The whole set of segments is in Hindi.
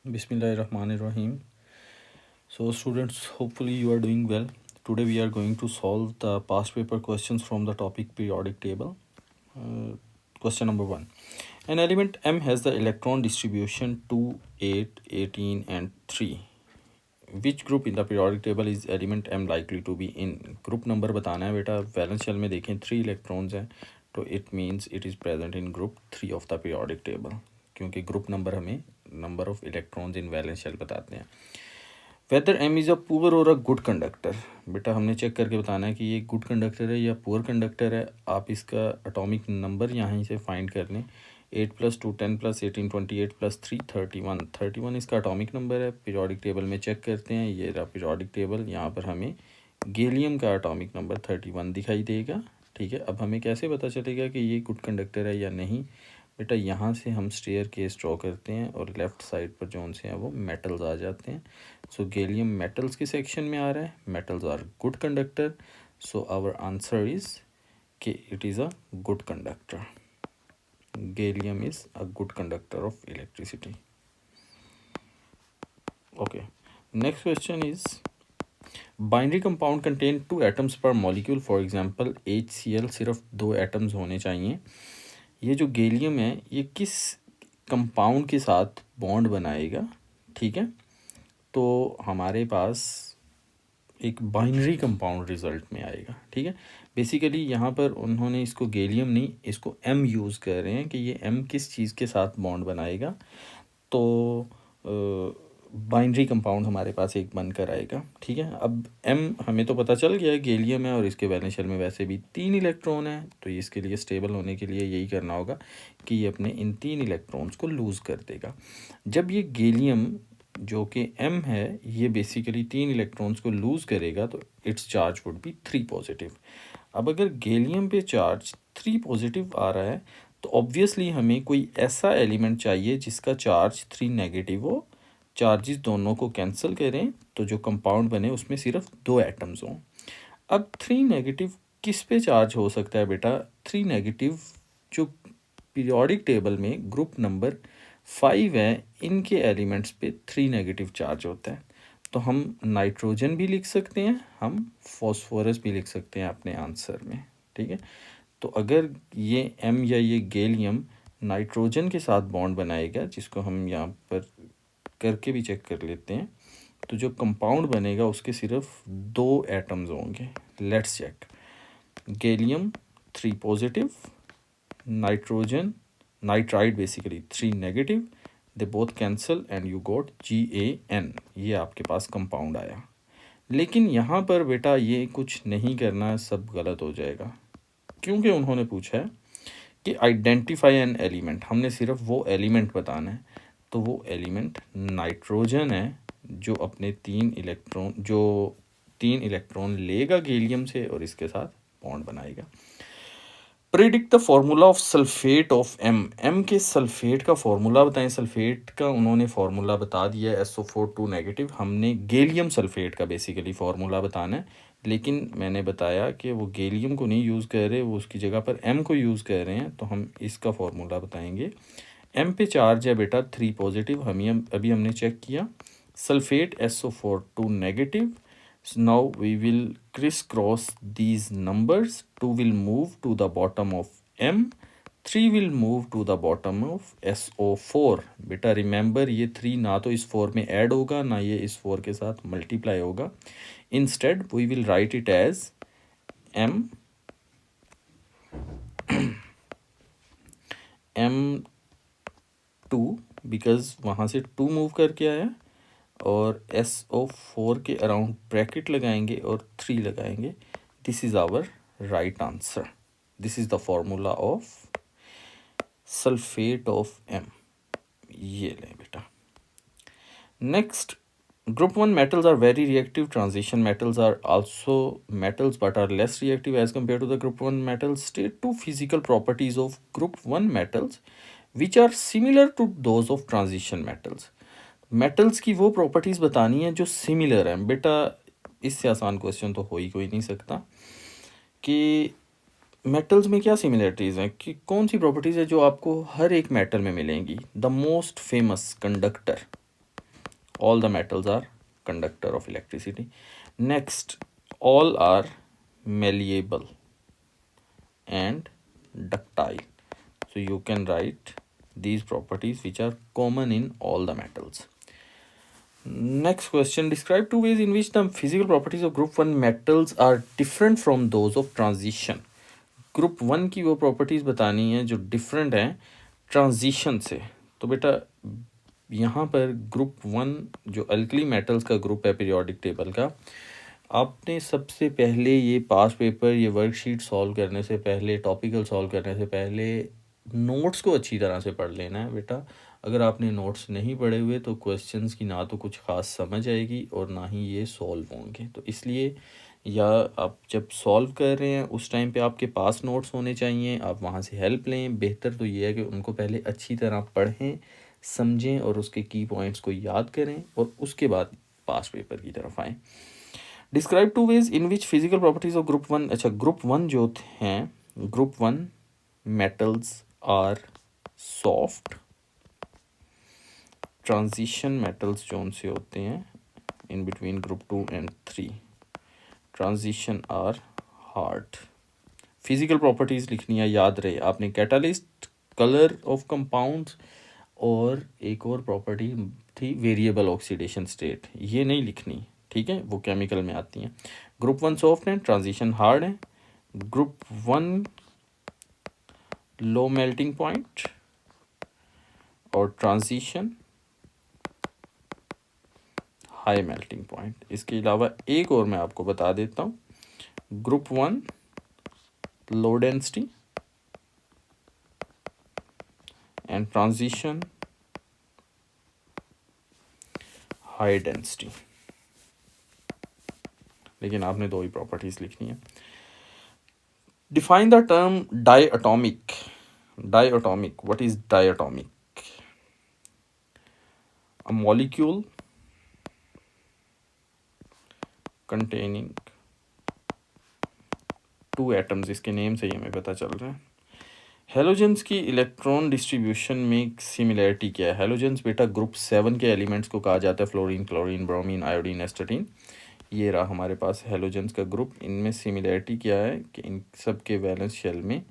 Bismillahirrahmanirrahim. So, students, hopefully you are doing well. Today we are going to solve the past paper questions from the topic periodic table. Question number 1. An element M has the electron distribution 2, 8, 18 and 3. Which group in the periodic table is element M likely to be in? Group number बताना है बेटा. वैलेंस शेल में देखें 3 इलेक्ट्रॉन्स हैं तो it means it is present in group 3 of the periodic table, क्योंकि ग्रुप नंबर हमें number of electrons in valence shell बताते हैं. Whether M is a poor or a good conductor, बेटा हमने चेक करके बताना है कि ये गुड कंडक्टर है या पुअर कंडक्टर है. आप इसका एटॉमिक नंबर यहाँ से फाइंड कर लें. 8 + 2 10 + 18 28 + 3 31 इसका एटॉमिक नंबर है. पीरियोडिक टेबल में चेक करते हैं, ये रहा पीरियोडिक टेबल. यहाँ पर हमें गैलियम का एटॉमिक नंबर 31 दिखाई देगा. ठीक है, अब हमें कैसे पता चलेगा कि ये गुड कंडक्टर है या नहीं? बेटा यहाँ से हम स्टेयर केस ड्रॉ करते हैं और लेफ़्ट साइड पर जो उनसे हैं वो मेटल्स आ जाते हैं. सो गैलियम मेटल्स के सेक्शन में आ रहा है. Metals are good conductor. So our answer is कि it is a good conductor. Gallium is a good conductor of electricity. Okay, next question is binary compound contain 2 atoms per molecule. For example HCl सिर्फ 2 atoms होने चाहिए. ये जो गैलियम है ये किस कंपाउंड के साथ बॉन्ड बनाएगा? ठीक है, तो हमारे पास एक बाइनरी कंपाउंड रिजल्ट में आएगा. ठीक है, बेसिकली यहाँ पर उन्होंने इसको गैलियम नहीं, इसको एम यूज़ कर रहे हैं कि ये एम किस चीज़ के साथ बॉन्ड बनाएगा. तो बाइनरी कंपाउंड हमारे पास एक बनकर आएगा. ठीक है, अब एम हमें तो पता चल गया है गैलियम है और इसके वैलेंस शेल में वैसे भी 3 इलेक्ट्रॉन है. तो इसके लिए स्टेबल होने के लिए यही करना होगा कि ये अपने इन 3 इलेक्ट्रॉन्स को लूज़ कर देगा. जब ये गैलियम जो कि M है ये बेसिकली 3 इलेक्ट्रॉन्स को लूज़ करेगा तो it's charge would be 3 positive. अब अगर गैलियम पे चार्ज 3 पॉजिटिव आ रहा है तो ऑब्वियसली हमें कोई ऐसा एलिमेंट चाहिए जिसका चार्ज 3 नेगेटिव हो. चार्जेस दोनों को कैंसिल करें तो जो कंपाउंड बने उसमें सिर्फ 2 एटम्स हों. अब 3 नेगेटिव किस पे चार्ज हो सकता है बेटा? 3 नेगेटिव जो पीरियोडिक टेबल में ग्रुप नंबर 5 है इनके एलिमेंट्स पे 3 नेगेटिव चार्ज होता है. तो हम नाइट्रोजन भी लिख सकते हैं, हम फॉस्फोरस भी लिख सकते हैं अपने आंसर में. ठीक है, तो अगर ये एम या ये गैलियम नाइट्रोजन के साथ बॉन्ड बनाएगा, जिसको हम यहाँ पर करके भी चेक कर लेते हैं, तो जो कंपाउंड बनेगा उसके सिर्फ 2 एटम्स होंगे. Let's check. Gallium 3 positive, nitrogen nitride basically 3 negative. They both cancel and you got GAN. ये आपके पास कंपाउंड आया. लेकिन यहाँ पर बेटा ये कुछ नहीं करना है, सब गलत हो जाएगा, क्योंकि उन्होंने पूछा है कि आइडेंटिफाई एन एलिमेंट. हमने सिर्फ वो एलिमेंट बताना है. तो वो एलिमेंट नाइट्रोजन है जो अपने 3 इलेक्ट्रॉन लेगा गैलियम से और इसके साथ बॉन्ड बनाएगा. Predict the formula of sulphate of M. M के सल्फेट का फॉर्मूला बताएं. सल्फेट का उन्होंने फॉर्मूला बता दिया है SO4 2 नेगेटिव. हमने गैलियम सल्फेट का बेसिकली फॉर्मूला बताना है, लेकिन मैंने बताया कि वो गैलियम को नहीं यूज़ कर रहे, वो उसकी जगह पर एम को यूज़ कर रहे हैं. तो हम इसका फॉर्मूला बताएंगे. एम पे चार्ज है बेटा 3 पॉजिटिव. अभी हमने चेक किया. Sulphate SO4 2 negative. Now we will crisscross these numbers. 2 will move to the bottom of M, 3 will move to the bottom of SO4. बेटा रिमेंबर ये 3 ना तो इस 4 में ऐड होगा ना ये इस 4 के साथ मल्टीप्लाई होगा. Instead we will write it as M2 because वहाँ से 2 मूव करके आया, और SO4 के अराउंड ब्रैकेट लगाएंगे और 3 लगाएंगे. This is our right answer. This is the formula of sulphate of M. ये लें बेटा. Next, group 1 metals are very reactive. Transition metals are also metals but are less reactive as compared to the group 1 metals. State 2 physical properties of group 1 metals which are similar to those of transition metals. Metals की वो प्रॉपर्टीज़ बतानी है जो सिमिलर हैं. बेटा इससे आसान क्वेश्चन तो हो ही कोई नहीं सकता कि मेटल्स में क्या सिमिलरिटीज़ हैं, कि कौन सी प्रॉपर्टीज़ है जो आपको हर एक मेटल में मिलेंगी. The most famous conductor, all the metals are conductor of electricity. Next, all are malleable and ductile. So you can write these properties which are common in all the metals. Next question, describe two ways in which the physical properties of group 1 metals are different from those of transition. Group 1 की वो प्रॉपर्टीज़ बतानी है जो डिफरेंट हैं ट्रांजिशन से. तो बेटा यहाँ पर ग्रुप 1 जो अल्कली मेटल्स का ग्रुप है पीरियोडिक टेबल का, आपने सबसे पहले ये पास पेपर, ये वर्कशीट सॉल्व करने से पहले, टॉपिकल सॉल्व करने से पहले नोट्स को अच्छी तरह से पढ़ लेना है बेटा. अगर आपने नोट्स नहीं पढ़े हुए तो क्वेश्चंस की ना तो कुछ ख़ास समझ आएगी और ना ही ये सॉल्व होंगे. तो इसलिए या आप जब सॉल्व कर रहे हैं उस टाइम पे आपके पास नोट्स होने चाहिए, आप वहाँ से हेल्प लें. बेहतर तो ये है कि उनको पहले अच्छी तरह पढ़ें, समझें और उसके की पॉइंट्स को याद करें और उसके बाद पास पेपर की तरफ आएँ. Describe two ways in which physical properties of group 1. अच्छा, ग्रुप 1 जो हैं, group 1 metals are soft. Transition metals जो उनसे होते हैं in between group 2 and 3, transition are hard. Physical properties लिखनी है, याद रहे आपने, कैटालिस्ट, कलर ऑफ कंपाउंड्स और एक और प्रॉपर्टी थी वेरिएबल ऑक्सीडेशन स्टेट. ये नहीं लिखनी, ठीक है, वो केमिकल में आती हैं. ग्रुप 1 सॉफ्ट है, ट्रांजिशन हार्ड है. ग्रुप 1 लो मेल्टिंग पॉइंट और ट्रांजिशन हाई मेल्टिंग पॉइंट. इसके अलावा एक और मैं आपको बता देता हूँ, group 1 low density and transition high density. लेकिन आपने दो ही प्रॉपर्टीज लिखनी है. Define the term diatomic. Diatomic, what is diatomic? A molecule containing two atoms. इसके नेम से ही हमें पता चल रहा है. हेलोजेंस की इलेक्ट्रॉन डिस्ट्रीब्यूशन में सिमिलैरिटी क्या है? हेलोजेंस बेटा ग्रुप 7 के एलिमेंट्स को कहा जाता है, फ्लोरीन, क्लोरीन, ब्रोमीन, आयोडीन, एस्टेटिन. ये रहा हमारे पास हेलोजेंस का ग्रुप. इनमें सिमिलैरिटी क्या है कि इन सब के वैलेंस शेल में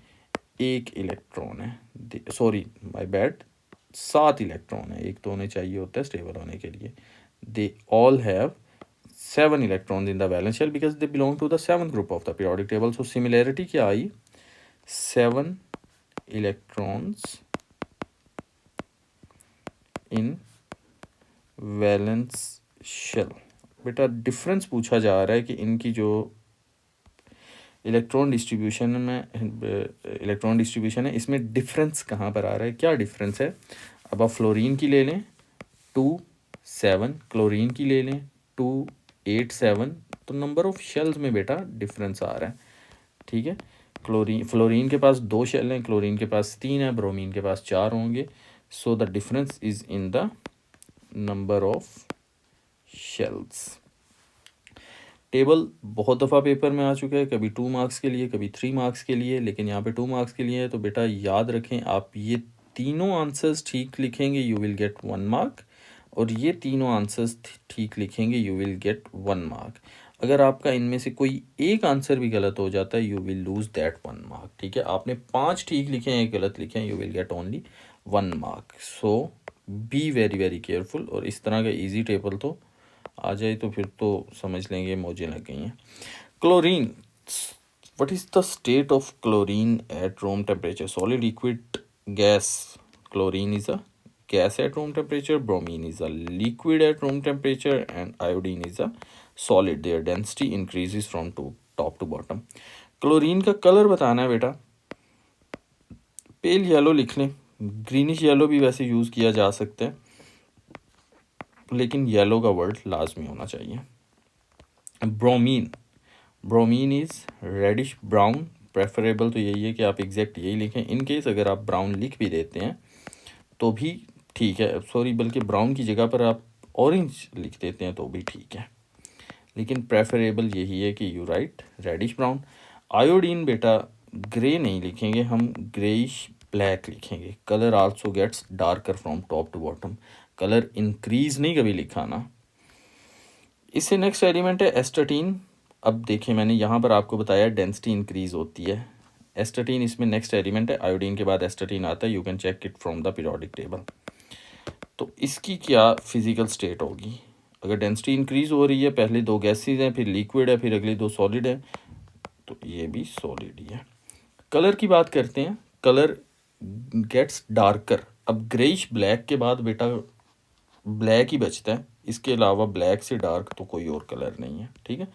एक इलेक्ट्रॉन है, सॉरी माय बैड, 7 इलेक्ट्रॉन है. एक तो होने चाहिए होता है स्टेबल होने के लिए. They all have 7 electrons in the valence shell because they belong to the 7th group of the periodic table. So similarity क्या आई? 7 electrons in valence shell. बेटा डिफरेंस पूछा जा रहा है कि इनकी जो इलेक्ट्रॉन डिस्ट्रीब्यूशन है इसमें डिफरेंस कहाँ पर आ रहा है, क्या डिफरेंस है? अब आप फ्लोरीन की ले लें 2 7, क्लोरीन की ले लें 2 8 7, तो नंबर ऑफ शेल्स में बेटा डिफरेंस आ रहा है. ठीक है, फ्लोरीन के पास 2 शेल हैं, क्लोरीन के पास 3 है, ब्रोमीन के पास 4 होंगे. So the difference is in the number of shells. Table बहुत दफ़ा पेपर में आ चुका है, कभी 2 मार्क्स के लिए, कभी 3 मार्क्स के लिए, लेकिन यहाँ पे 2 मार्क्स के लिए है. तो बेटा याद रखें, आप ये तीनों आंसर्स ठीक लिखेंगे यू विल गेट 1 मार्क, और ये तीनों आंसर्स ठीक लिखेंगे यू विल गेट 1 मार्क. अगर आपका इनमें से कोई एक आंसर भी गलत हो जाता है you will lose that 1 mark. ठीक है, आपने 5 ठीक लिखे हैं, एक गलत लिखे हैं, you will get only 1 mark. So be very very careful. और इस तरह का इजी टेबल तो आ जाए तो फिर तो समझ लेंगे मौजें लग गई हैं. Chlorine, what is the state of chlorine at room temperature? Solid, liquid, gas? Chlorine is a gas at room temperature, bromine is a liquid at room temperature, and iodine is a solid. Their density increases from top to bottom. Chlorine का कलर बताना है बेटा, पेल येलो लिख लें, ग्रीनिश येलो भी वैसे यूज़ किया जा सकता है, लेकिन येलो का वर्ड लाजमी होना चाहिए. Bromine, bromine is reddish brown. Preferable तो यही है कि आप एग्जैक्ट यही लिखें. इन केस अगर आप ब्राउन लिख भी देते हैं तो भी ठीक है, सॉरी बल्कि ब्राउन की जगह पर आप ऑरेंज लिख देते हैं तो भी ठीक है, लेकिन प्रेफरेबल यही है कि you write reddish brown. Iodine बेटा ग्रे नहीं लिखेंगे हम, ग्रेइश ब्लैक लिखेंगे. Colour also gets darker from top to bottom. Colour increase नहीं कभी लिखा ना। इससे नेक्स्ट एलिमेंट है एस्टाटीन। अब देखिए मैंने यहाँ पर आपको बताया डेंसिटी इंक्रीज होती है। एस्टाटीन इसमें नेक्स्ट एलिमेंट है, आयोडीन के बाद एस्टाटीन आता है, you can check it from the periodic table. तो इसकी क्या फिजिकल स्टेट होगी, अगर डेंसिटी इंक्रीज हो रही है, पहले दो गैसेज हैं, फिर लिक्विड है, फिर अगले दो सॉलिड है, तो ये भी सॉलिड ही है। कलर की बात करते हैं, कलर गेट्स डार्कर। अब ग्रेइश ब्लैक के बाद बेटा ब्लैक ही बचता है, इसके अलावा ब्लैक से डार्क तो कोई और कलर नहीं है, ठीक है।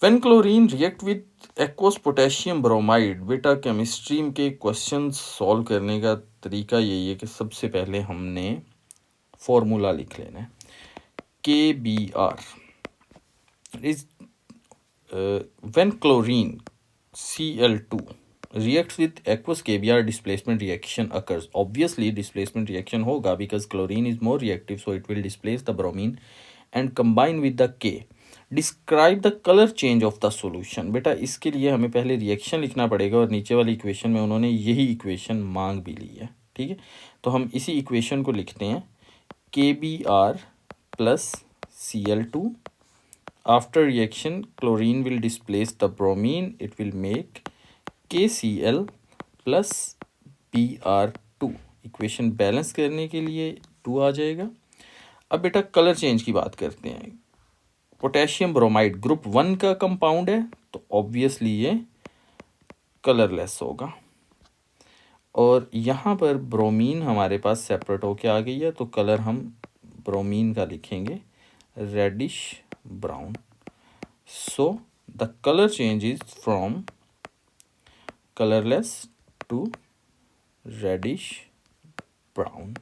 When chlorine react with aqueous potassium bromide, बेटा केमिस्ट्री के क्वेश्चन सॉल्व करने का तरीका यही है कि सबसे पहले हमने फॉर्मूला लिख लेना है। KBr is when chlorine Cl2 reacts with aqueous KBr, displacement reaction occurs. Obviously displacement reaction होगा because chlorine is more reactive, so it will displace the bromine and combine with the K. Describe the color change of the solution. बेटा इसके लिए हमें पहले रिएक्शन लिखना पड़ेगा और नीचे वाली इक्वेशन में उन्होंने यही इक्वेशन मांग भी ली है, ठीक है। तो हम इसी इक्वेशन को लिखते हैं, KBr plus Cl2. After reaction, chlorine will displace the bromine. It will make KCl plus Br2. Equation balance करने के लिए 2 आ जाएगा। अब बेटा कलर चेंज की बात करते हैं। पोटेशियम ब्रोमाइड ग्रुप 1 का कंपाउंड है, तो ऑब्वियसली ये कलरलेस होगा। और यहाँ पर ब्रोमीन हमारे पास सेपरेट होके आ गई है, तो कलर हम ब्रोमीन का लिखेंगे reddish brown. So the color changes from colorless to reddish brown.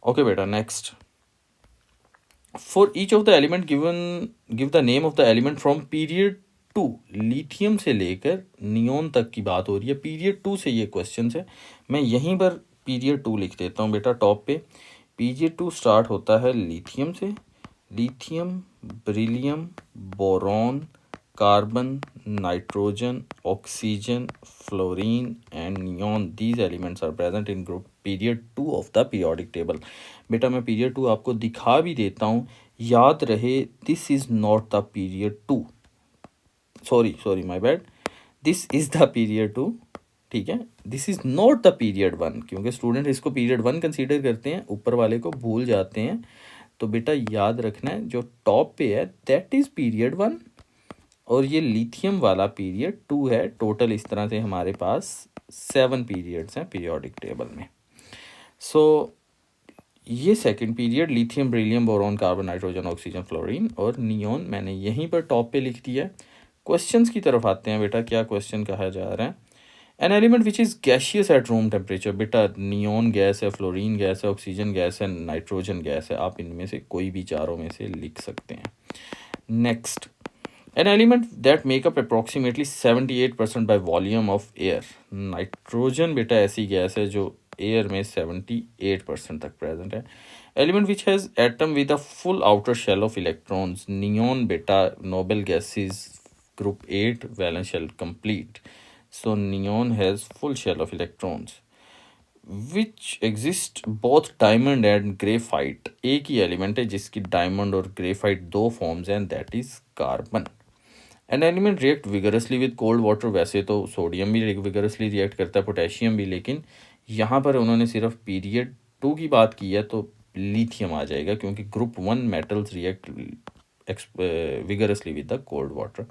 Okay beta, next. For each of the element give the name of the element from period 2. Lithium से लेकर नियोन तक की बात हो रही है, पीरियड 2 से ये क्वेश्चन है। मैं यहीं पर पीरियड 2 लिख देता हूँ बेटा टॉप पे। पीरियड 2 स्टार्ट होता है लिथियम से। Lithium, beryllium, boron, carbon, nitrogen, oxygen, fluorine and neon, these elements are present in group period 2 of the periodic table. बेटा मैं पीरियड 2 आपको दिखा भी देता हूँ, याद रहे this is not the period 2, sorry my bad, this is the period 2, ठीक है। This is not the period 1, क्योंकि स्टूडेंट इसको पीरियड 1 कंसीडर करते हैं, ऊपर वाले को भूल जाते हैं। तो बेटा याद रखना है जो टॉप पे है दैट इज पीरियड 1 और ये लिथियम वाला पीरियड 2 है। टोटल इस तरह से हमारे पास 7 पीरियड्स हैं पीरियोडिक टेबल में। सो ये second period lithium, beryllium, boron, carbon, nitrogen, oxygen, fluorine और नियॉन मैंने यहीं पर टॉप पे लिख दिया है। क्वेश्चंस की तरफ आते हैं बेटा, क्या क्वेश्चन कहा जा रहा है। An element which is gaseous at room temperature, बेटा नियॉन गैस है, फ्लोरीन गैस है, ऑक्सीजन गैस है, नाइट्रोजन गैस है, आप इनमें से कोई भी चारों में से लिख सकते हैं। Next, an element that makeup approximately 78% by volume of air, nitrogen बेटा ऐसी गैस है जो एयर में 78% तक प्रेजेंट है। Element which has atom with a full outer shell of electrons, neon बेटा noble gases group 8 valence shell complete, so neon has full shell of electrons which exist both diamond and graphite। एक ही एलिमेंट है जिसकी डायमंड और ग्रेफाइट दो फॉर्म्स हैं, that is carbon. An element react vigorously with cold water, वैसे तो सोडियम भी विगरसली रिएक्ट करता है, पोटेशियम भी, लेकिन यहाँ पर उन्होंने सिर्फ पीरियड 2 की बात की है तो लिथियम आ जाएगा, क्योंकि group 1 metals react vigorously with the cold water.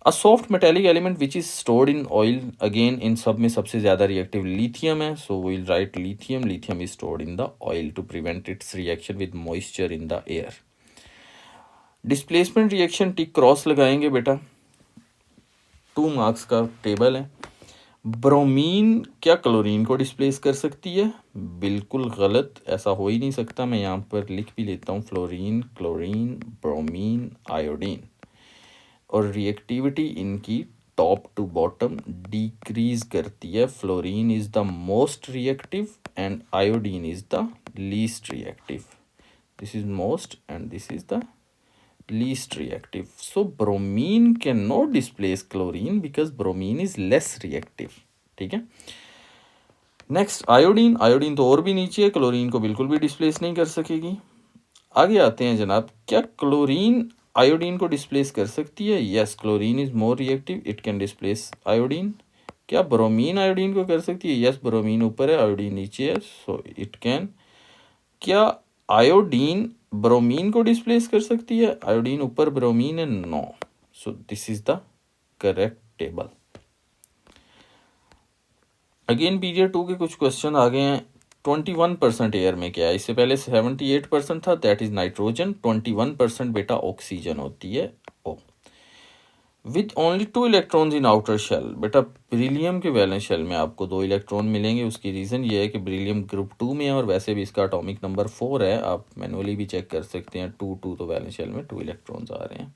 A soft metallic element which is stored in oil, again in सब में सबसे ज़्यादा रिएक्टिव लिथियम है, so we will write lithium. Lithium is stored in the oil to prevent its reaction with moisture in the air. Displacement reaction tick cross लगाएंगे बेटा, 2 मार्क्स का टेबल है। ब्रोमीन क्या क्लोरीन को डिस्प्लेस कर सकती है? बिल्कुल गलत, ऐसा हो ही नहीं सकता। मैं यहाँ पर लिख भी लेता हूँ, फ्लोरीन, क्लोरीन, ब्रोमीन, आयोडीन, और रिएक्टिविटी इनकी टॉप टू बॉटम डिक्रीज करती है। Fluorine is the most reactive and iodine is the least reactive. This is most and this is the least reactive, so bromine cannot displace chlorine because bromine is less reactive, ठीक है। नेक्स्ट आयोडीन, आयोडीन तो और भी नीचे है, क्लोरीन को बिल्कुल भी डिस्प्लेस नहीं कर सकेगी। आगे आते हैं जनाब, क्या क्लोरीन आयोडीन को डिस्प्लेस कर सकती है? Yes, chlorine is more reactive, it can displace iodine. क्या ब्रोमीन आयोडीन को कर सकती है? यस, ब्रोमीन ऊपर है, आयोडीन नीचे है, सो इट कैन। क्या आयोडीन ब्रोमीन को डिस्प्लेस कर सकती है? आयोडीन ऊपर, ब्रोमीन है, no. So this is the correct table. Again period 2 के कुछ क्वेश्चन आ गए हैं। 21% एयर में क्या है? इससे पहले 78% था, दैट इज नाइट्रोजन। 21% बेटा ऑक्सीजन होती है, O. With only 2 electrons in outer shell, बेटा बेरिलियम के वैलेंस शेल में आपको 2 इलेक्ट्रॉन मिलेंगे। उसकी रीज़न ये है कि बेरिलियम ग्रुप 2 में है और वैसे भी इसका एटॉमिक नंबर 4 है, आप मैनुअली भी चेक कर सकते हैं। 2 तो वैलेंस शेल में 2 इलेक्ट्रॉन्स आ रहे हैं।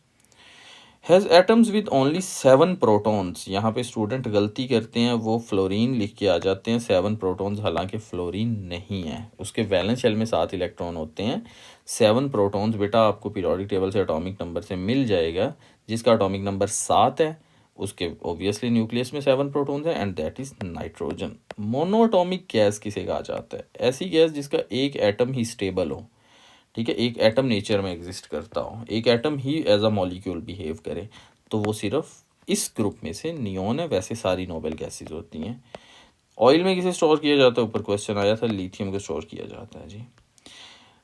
Has atoms with only 7 protons, यहाँ पे स्टूडेंट गलती करते हैं, वो फ्लोरीन लिख के आ जाते हैं 7 प्रोटॉन्स, हालांकि फ्लोरीन नहीं है। उसके वैलेंस शेल में 7 इलेक्ट्रॉन होते हैं। 7 प्रोटॉन्स बेटा आपको पीरियोडिक टेबल से एटॉमिक नंबर से मिल जाएगा, जिसका एटॉमिक नंबर 7 है, उसके ऑब्वियसली न्यूक्लियस में 7 प्रोटॉन्स हैं, and that is nitrogen. Monoatomic gas किसे कहा जाता है? ऐसी गैस जिसका एक एटम ही स्टेबल हो, ठीक है, एक एटम नेचर में एग्जिस्ट करता हो, एक एटम ही एज अ मॉलिक्यूल बिहेव करे, तो वो सिर्फ इस ग्रुप में से नियोन है। वैसे सारी नोबेल गैसेज होती हैं। ऑयल में किसे स्टोर किया जाता है? ऊपर क्वेश्चन आया था, लिथियम को स्टोर किया जाता है जी।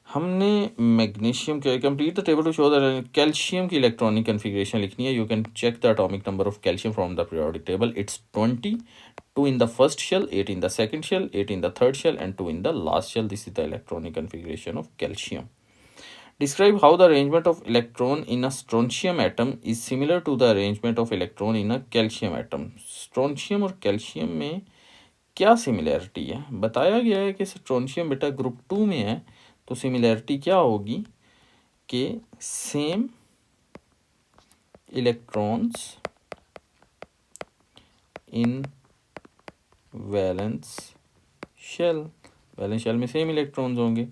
हमने मैग्नीशियम के complete the table to show that calcium की इलेक्ट्रॉनिक कन्फिग्रेशन लिखनी है। You can check the atomic number of calcium from the periodic table. It's 20, 2 in the first shell, 8 in the second shell, 8 in the third shell, and 2 in the last shell. This is the electronic configuration of calcium. Describe how the arrangement of electron in a strontium atom is similar to the arrangement of electron in a calcium atom. Strontium और कैल्शियम में क्या सिमिलैरिटी है? बताया गया है कि स्ट्रोंशियम बेटा ग्रुप 2 में है, तो सिमिलैरिटी क्या होगी कि same electrons in valence shell, valence shell में सेम इलेक्ट्रॉन्स होंगे।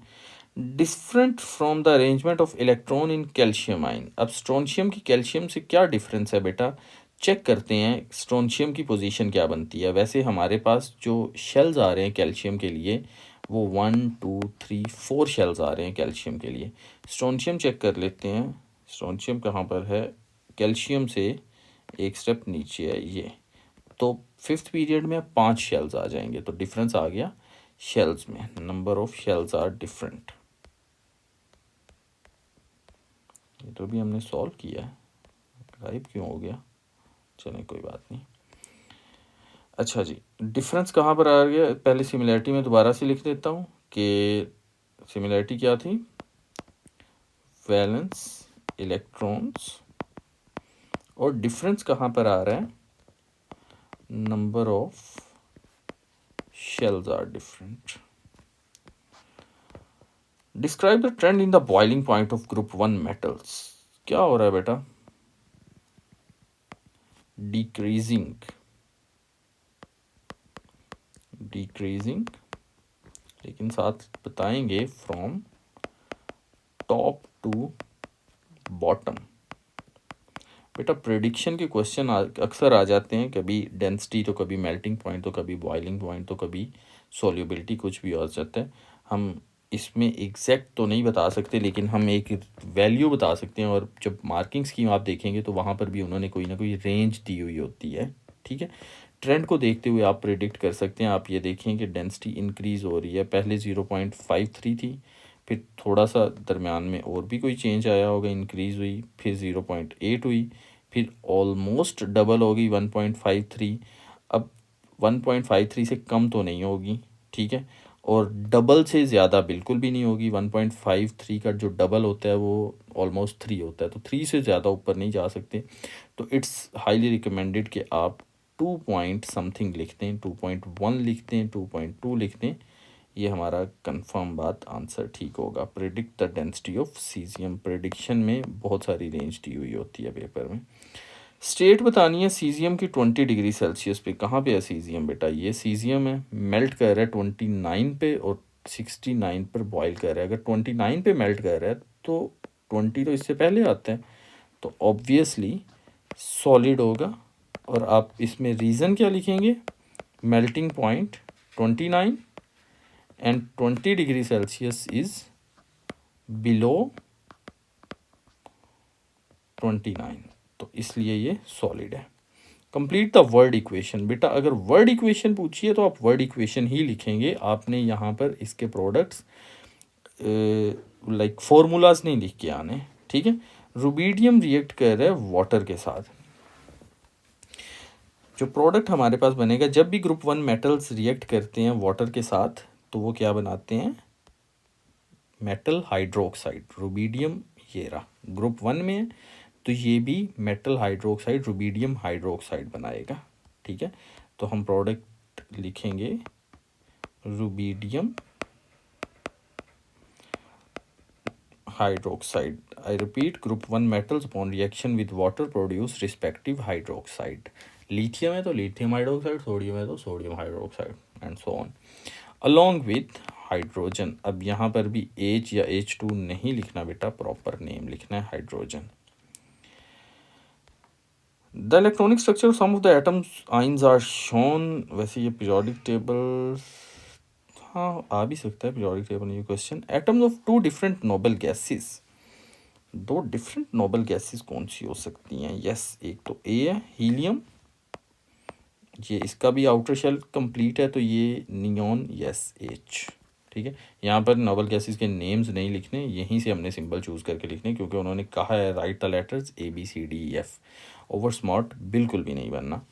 Different from the arrangement of electron in calcium ion. अब स्ट्रोंशियम की कैल्शियम से क्या डिफरेंस है बेटा? चेक करते हैं स्ट्रोंशियम की पोजीशन क्या बनती है। वैसे हमारे पास जो शेल्स आ रहे हैं कैल्शियम के लिए, वो 1 2 3 4 शेल्स आ रहे हैं कैल्शियम के लिए। स्ट्रोंशियम चेक कर लेते हैं, स्ट्रोंशियम कहाँ पर है? कैल्शियम से एक स्टेप नीचे है ये, तो 5th पीरियड में 5 शेल्स आ जाएंगे, तो डिफरेंस आ गया शेल्स में, number of shells are different. ये तो भी हमने सॉल्व किया है, गायब क्यों हो गया? चलें कोई बात नहीं। अच्छा जी, डिफरेंस कहाँ पर आ गया? पहले सिमिलैरिटी में दोबारा से लिख देता हूँ कि सिमिलैरिटी क्या थी? वैलेंस इलेक्ट्रॉन्स, और डिफरेंस कहाँ पर आ रहा है? Number of shells are different. Describe the trend in the boiling point of group 1 metals. क्या हो रहा है बेटा? डिक्रीजिंग, डिक्रीजिंग, लेकिन साथ बताएंगे फ्रॉम टॉप टू बॉटम। बेटा प्रेडिक्शन के क्वेश्चन अक्सर आ जाते हैं, कभी डेंसिटी तो कभी मेल्टिंग पॉइंट तो कभी बॉइलिंग पॉइंट तो कभी सॉल्युबिलिटी, कुछ भी हो सकता है। हम इसमें एग्जैक्ट तो नहीं बता सकते, लेकिन हम एक वैल्यू बता सकते हैं, और जब मार्किंग स्कीम आप देखेंगे तो वहाँ पर भी उन्होंने कोई ना कोई रेंज दी हुई होती है, ठीक है। ट्रेंड को देखते हुए आप प्रेडिक्ट कर सकते हैं। आप ये देखें कि डेंसिटी इंक्रीज़ हो रही है, पहले 0.53 थी, फिर थोड़ा सा दरमियान में और भी कोई चेंज आया होगा, इंक्रीज़ हुई, फिर 0.8 हुई, फिर ऑलमोस्ट डबल होगी 1.53। अब 1.53 से कम तो नहीं होगी, ठीक है, और डबल से ज़्यादा बिल्कुल भी नहीं होगी। 1.53 का जो डबल होता है वो ऑलमोस्ट 3 होता है, तो 3 से ज़्यादा ऊपर नहीं जा सकते। तो इट्स हाईली रिकमेंडेड कि आप 2 पॉइंट समथिंग लिखते हैं, 2.1 लिखते हैं, 2.2 लिखते हैं, ये हमारा कंफर्म बात, आंसर ठीक होगा। Predict the density of caesium. Prediction में बहुत सारी रेंज दी हुई होती है पेपर में। स्टेट बतानी है सीजियम की 20 डिग्री सेल्सियस पे। कहाँ पे है सीजियम बेटा? ये सीजियम है, मेल्ट कर रहा है 29 पे और 69 पर बॉयल कर रहा है। अगर 29 पे मेल्ट कर रहा है तो 20 तो इससे पहले आता है, तो ऑब्वियसली सॉलिड होगा। और आप इसमें रीज़न क्या लिखेंगे? Melting point 29 and 20 degree Celsius is below 29, तो इसलिए ये सॉलिड है। Complete the word equation. बेटा अगर वर्ड इक्वेशन पूछिए तो आप वर्ड इक्वेशन ही लिखेंगे, आपने यहाँ पर इसके प्रोडक्ट्स लाइक फॉर्मूलाज नहीं लिख के आने, ठीक है। रुबीडियम रिएक्ट कर रहा है वाटर के साथ। जो प्रोडक्ट हमारे पास बनेगा, जब भी ग्रुप 1 मेटल्स रिएक्ट करते हैं वाटर के साथ तो वो क्या बनाते हैं, मेटल हाइड्रोक्साइड। रुबीडियम ये रहा ग्रुप 1 में है, तो ये भी मेटल हाइड्रोक्साइड रुबीडियम हाइड्रोक्साइड बनाएगा, ठीक है। तो हम प्रोडक्ट लिखेंगे rubidium hydroxide. I repeat, group 1 metals upon reaction with water produce respective hydroxide. Lithium है तो लिथियम हाइड्रोक्साइड, सोडियम है तो sodium hydroxide and so on, along with hydrogen. अब यहाँ पर भी H या H2 नहीं लिखना बेटा, प्रॉपर नेम लिखना है hydrogen. The electronic structure some of the atoms ions are shown. वैसे ये पीरियोडिक टेबल हाँ आ भी सकता है, पीरियोडिक टेबल ये question. Atoms of two different noble gases, दो डिफरेंट नोबल गैसेस कौन सी हो सकती हैं? यस, एक तो ए है हीलियम, ये इसका भी आउटर शेल कंप्लीट है, तो ये नियॉन, यस H, ठीक है। यहाँ पर नोबल गैसेस के नेम्स नहीं लिखने, यहीं से हमने सिंबल चूज करके लिखने, क्योंकि उन्होंने कहा है right the letters ABCDEF। Over smart बिल्कुल भी नहीं बनना।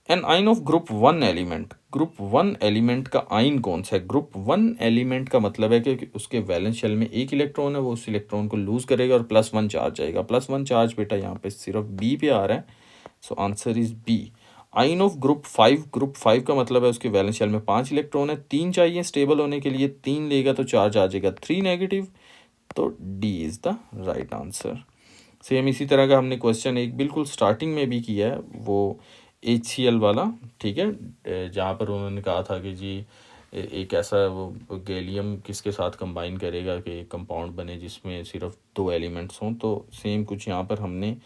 एन आइन of group 1 element. Group 1 element का आइन कौन सा है? ग्रुप 1 एलिमेंट का मतलब है कि उसके वैलेंस शेल में एक इलेक्ट्रॉन है, वो उस इलेक्ट्रॉन को लूज करेगा और +1 चार्ज आएगा। +1 चार्ज बेटा यहाँ पे सिर्फ बी पे आ रहा है, सो आंसर इज बी। आइन ऑफ ग्रुप 5। ग्रुप 5 का मतलब है उसके वैलेंस शेल में 5 इलेक्ट्रॉन है, 3 चाहिए स्टेबल होने के लिए, 3 लेगा तो चार्ज आ जाएगा 3 नेगेटिव, तो D is the right answer. Same इसी तरह का हमने क्वेश्चन एक बिल्कुल स्टार्टिंग में भी किया है, वो HCl वाला, ठीक है, जहाँ पर उन्होंने कहा था कि जी एक ऐसा वो गैलियम किसके साथ कंबाइन करेगा कि एक कंपाउंड बने जिसमें सिर्फ 2 एलिमेंट्स हों। तो सेम कुछ यहाँ पर हमने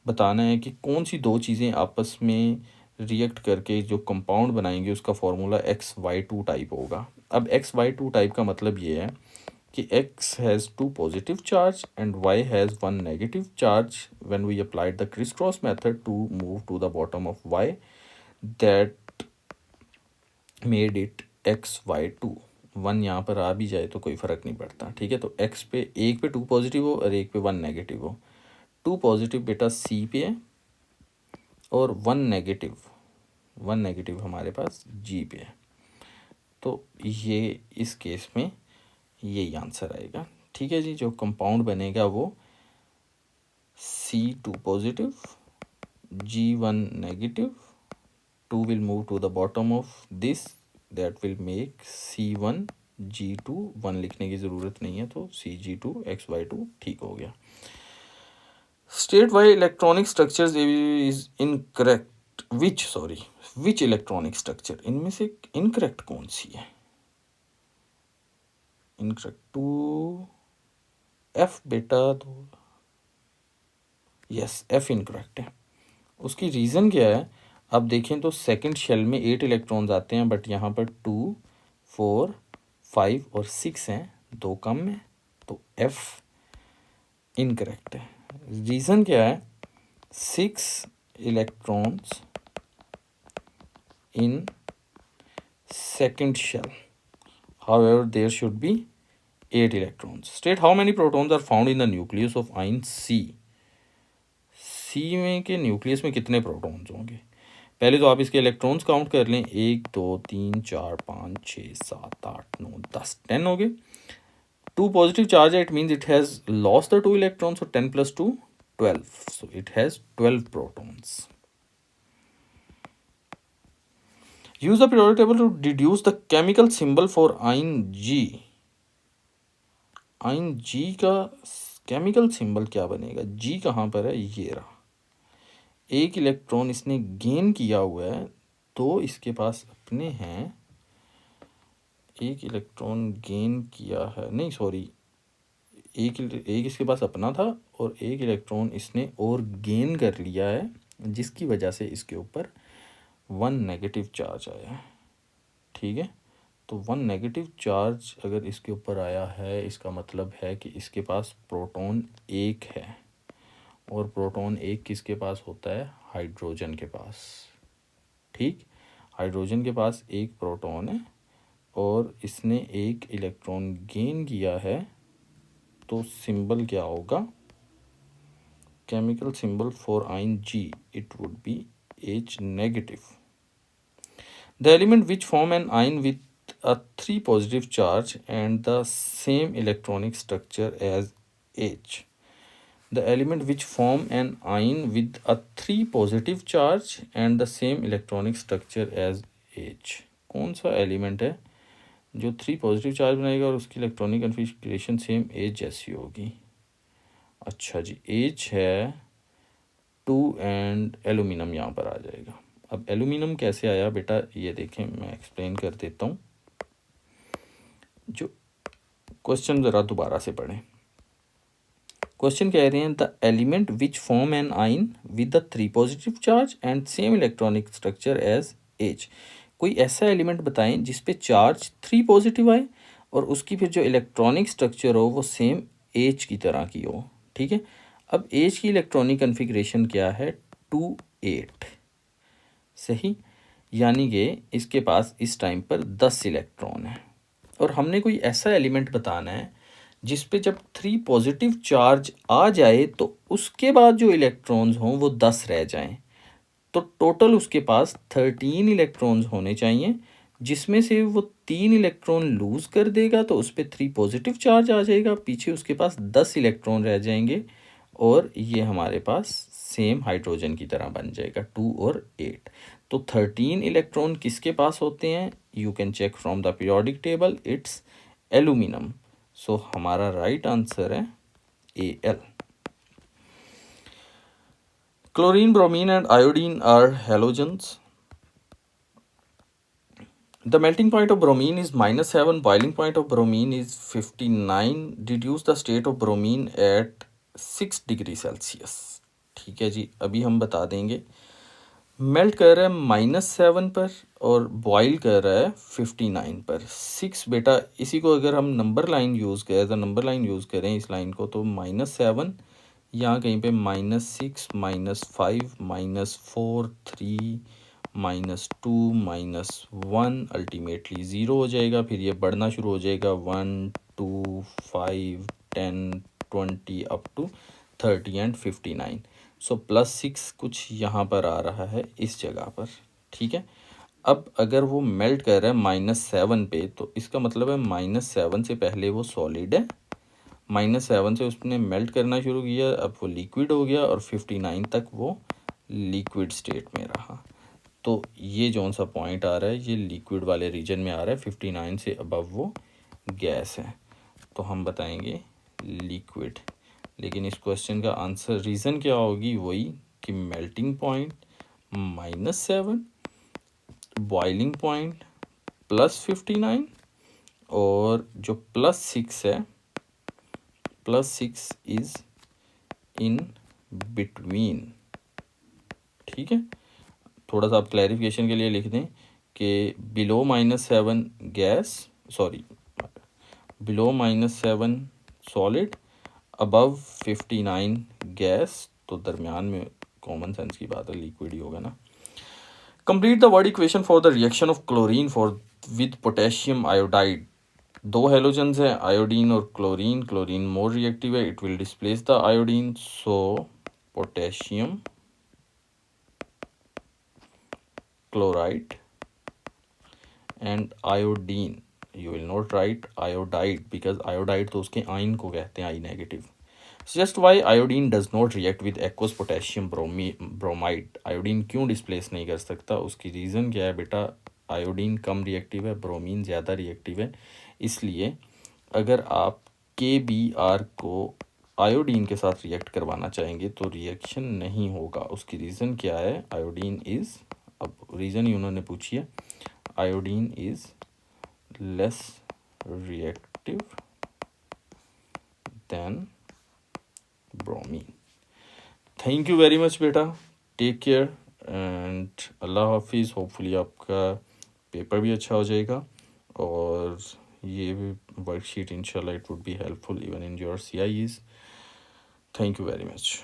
बताना है कि कौन सी 2 चीज़ें आपस में रिएक्ट करके जो कंपाउंड बनाएंगे उसका फॉर्मूला XY2 टाइप होगा। अब XY2 टाइप का मतलब ये है कि X has 2 positive charge and Y has 1 negative charge. When we applied the crisscross method to move to the bottom of Y, that made it XY2। 1 यहाँ पर आ भी जाए तो कोई फ़र्क नहीं पड़ता, ठीक है। तो X पे एक पे 2 पॉजिटिव हो और एक पे 1 नेगेटिव हो। 2 पॉजिटिव बेटा C पे है और 1 नेगेटिव हमारे पास G पे है। तो ये इस केस में यही आंसर आएगा, ठीक है जी। जो कंपाउंड बनेगा वो C2 positive, G1 negative, 2 will move to the bottom of this, that will make C1 G2, 1 लिखने की ज़रूरत नहीं है, तो CG2 XY2 ठीक हो गया। State why electronic structures is incorrect. Which electronic structure, इनमें से इनकरेक्ट कौन सी है? इनकरेक्ट 2F बेटा, तो यस F इनकरेक्ट है। उसकी रीज़न क्या है? अब देखें तो सेकंड शेल में 8 इलेक्ट्रॉन्स आते हैं, बट यहाँ पर 2, 4, 5 और 6 हैं, 2 कम है, तो F इनकरेक्ट है। रीज़न क्या है? 6 electrons in second shell, however there should be 8 electrons. State how many protons are found in the nucleus of ion C. C में के न्यूक्लियस में कितने प्रोटॉन्स होंगे? पहले तो आप इसके इलेक्ट्रॉन्स काउंट कर लें, 1 2 3 4 5 6 7 8 9 10 10 हो गए। 2 पॉजिटिव चार्ज है, it means it has lost the 2 electrons, so 10 + 2 12, so it has 12 protons. Use the periodic table to deduce the chemical symbol for ion G. ion G का केमिकल सिंबल क्या बनेगा? G कहाँ पर है? ये रहा, एक इलेक्ट्रॉन इसने गेन किया हुआ है, तो इसके पास अपने हैं, एक इलेक्ट्रॉन गेन किया है, नहीं सॉरी, एक इसके पास अपना था और एक इलेक्ट्रॉन इसने और गेन कर लिया है, जिसकी वजह से इसके ऊपर 1 नेगेटिव चार्ज आया है, ठीक है। तो 1 नेगेटिव चार्ज अगर इसके ऊपर आया है, इसका मतलब है कि इसके पास प्रोटॉन 1 है, और प्रोटॉन 1 किसके पास होता है? हाइड्रोजन के पास। ठीक, हाइड्रोजन के पास 1 प्रोटॉन है और इसने 1 इलेक्ट्रॉन गेन किया है, तो सिंबल क्या होगा? Chemical symbol for ion G, it would be H negative. The element which form an ion with a 3 positive charge and the same electronic structure as H. The element which form an ion with a 3 positive charge and the same electronic structure as H. कौन सा एलिमेंट है जो 3 पॉजिटिव चार्ज बनाएगा और उसकी इलेक्ट्रॉनिक कन्फिग्रेशन सेम H जैसी होगी? अच्छा जी, H है 2 एंड एल्यूमिनियम यहाँ पर आ जाएगा। अब एल्यूमिनियम कैसे आया बेटा, ये देखें, मैं एक्सप्लेन कर देता हूँ। जो क्वेश्चन ज़रा दोबारा से पढ़ें। क्वेश्चन कह रहे हैं the element which form an ion with the 3 positive charge and same electronic structure as H। कोई ऐसा एलिमेंट बताएं जिस पे चार्ज 3 पॉजिटिव आए और उसकी फिर जो इलेक्ट्रॉनिक स्ट्रक्चर हो वो सेम H की तरह की हो। ठीक है, अब H की इलेक्ट्रॉनिक कन्फिग्रेशन क्या है? 2 8। सही, यानी कि इसके पास इस टाइम पर 10 इलेक्ट्रॉन है, और हमने कोई ऐसा एलिमेंट बताना है जिस पे जब 3 पॉजिटिव चार्ज आ जाए तो उसके बाद जो इलेक्ट्रॉन्स हों वो 10 रह जाएं। तो टोटल उसके पास 13 इलेक्ट्रॉन्स होने चाहिए, जिसमें से वो 3 इलेक्ट्रॉन लूज़ कर देगा तो उस पर 3 पॉजिटिव चार्ज आ जाएगा, पीछे उसके पास 10 इलेक्ट्रॉन रह जाएंगे, और ये हमारे पास सेम हाइड्रोजन की तरह बन जाएगा 2 और 8। तो 13 इलेक्ट्रॉन किसके पास होते हैं? You can check from the periodic table, it's aluminium. So हमारा राइट आंसर है Al। Chlorine, bromine and iodine are halogens. The melting point of bromine is -7, boiling point of bromine is 59. Deduce the state of bromine at 6 degree Celsius. ठीक है जी, अभी हम बता देंगे। मेल्ट कर रहा है -7 पर और बॉयल कर रहा है 59 पर। 6 बेटा, इसी को अगर हम नंबर लाइन यूज़ करें, as a number line use करें इस लाइन को, तो -7 यहाँ कहीं पे -6 -5 -4 3 -2 -1 अल्टीमेटली 0 हो जाएगा। फिर ये बढ़ना शुरू हो जाएगा 1 2 5 10 20 अप टू 30 एंड 59। सो +6 कुछ यहाँ पर आ रहा है इस जगह पर। ठीक है, अब अगर वो मेल्ट कर रहा है -7 पे, तो इसका मतलब है -7 से पहले वो सॉलिड है, -7 से उसने मेल्ट करना शुरू किया, अब वो लिक्विड हो गया, और 59 तक वो लिक्विड स्टेट में रहा। तो ये जौन सा पॉइंट आ रहा है ये लिक्विड वाले रीजन में आ रहा है, 59 से अबव वो गैस है, तो हम बताएंगे लिक्विड। लेकिन इस क्वेश्चन का आंसर रीज़न क्या होगी? वही कि मेल्टिंग पॉइंट -7, बॉइलिंग पॉइंट +59, और जो +6 है, +6 इज इन बिटवीन। ठीक है, थोड़ा सा आप क्लैरिफिकेशन के लिए लिख दें कि below -7 gas, sorry below -7 solid, above 59 gas, तो दरमियान में कॉमन सेंस की बात है लिक्विड ही होगा ना। Complete the word equation for the reaction of chlorine for with potassium iodide. 2 halogens हैं, आयोडीन और क्लोरीन। क्लोरीन मोर रिएक्टिव है, it will displace the iodine, so potassium chloride and iodine, you will not write iodide because iodide तो उसके आयन को कहते हैं, I negative. Suggest why iodine does not react with aqueous potassium bromide। Iodine क्यों डिस्प्लेस नहीं कर सकता? उसकी रीज़न क्या है बेटा? आयोडीन कम रिएक्टिव है, ब्रोमीन ज़्यादा रिएक्टिव है, इसलिए अगर आप KBr को आयोडीन के साथ रिएक्ट करवाना चाहेंगे तो रिएक्शन नहीं होगा। उसकी रीज़न क्या है? आयोडीन इज़, अब रीज़न ही उन्होंने पूछी है, iodine is less reactive than bromine। Thank you very much बेटा, टेक केयर एंड अल्लाह हाफिज़। होपफुली आपका पेपर भी अच्छा हो जाएगा और ये वर्कशीट इंशाल्लाह it would be helpful even in your CIEs. Thank you very much.